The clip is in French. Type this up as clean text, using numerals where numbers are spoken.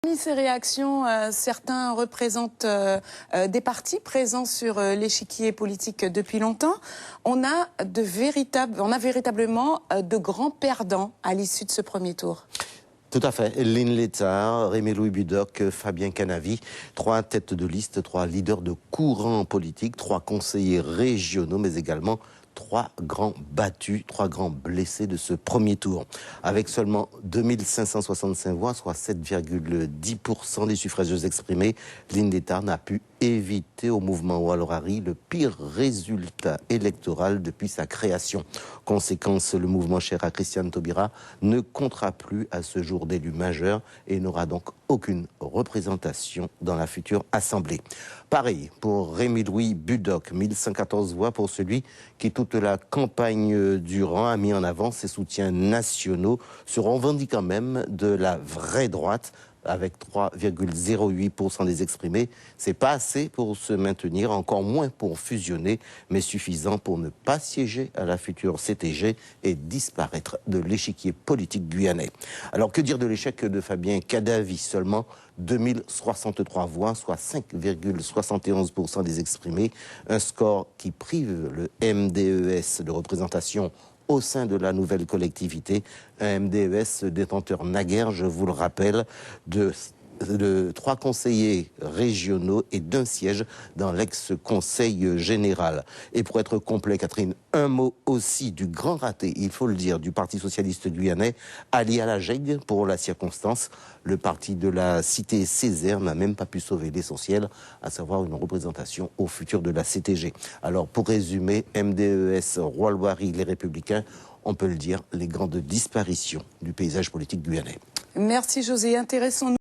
Parmi ces réactions, certains représentent des partis présents sur l'échiquier politique depuis longtemps. On a véritablement de grands perdants à l'issue de ce premier tour. Tout à fait. Lynn Létard, Rémi-Louis Budoc, Fabien Canavi, 3 têtes de liste, 3 leaders de courants politiques, 3 conseillers régionaux, mais également 3 grands battus, 3 grands blessés de ce premier tour. Avec seulement 2565 voix, soit 7,10% des suffrageux exprimés, Lynn Létard n'a pu éviter au mouvement Walorari le pire résultat électoral depuis sa création. Conséquence, le mouvement cher à Christiane Taubira ne comptera plus à ce jour d'élu majeur et n'aura donc aucune représentation dans la future Assemblée. Pareil pour Rémi-Louis Budoc, 1114 voix pour celui qui toute la campagne durant a mis en avant ses soutiens nationaux, se revendiquant même de la vraie droite, avec 3,08% des exprimés. C'est pas assez pour se maintenir, encore moins pour fusionner, mais suffisant pour ne pas siéger à la future CTG et disparaître de l'échiquier politique guyanais. Alors que dire de l'échec de Fabien Canavi? Seulement 2063 voix, soit 5,71% des exprimés, un score qui prive le MDES de représentation au sein de la nouvelle collectivité, un MDES détenteur naguère, je vous le rappelle, de 3 conseillers régionaux et d'1 siège dans l'ex-conseil général. Et pour être complet, Catherine, un mot aussi du grand raté, il faut le dire, du Parti socialiste guyanais, allié à la GEG pour la circonstance. Le parti de la cité Césaire n'a même pas pu sauver l'essentiel, à savoir une représentation au futur de la CTG. Alors pour résumer, MDES, Walorari, les Républicains, on peut le dire, les grandes disparitions du paysage politique guyanais. Merci José, intéressons-nous.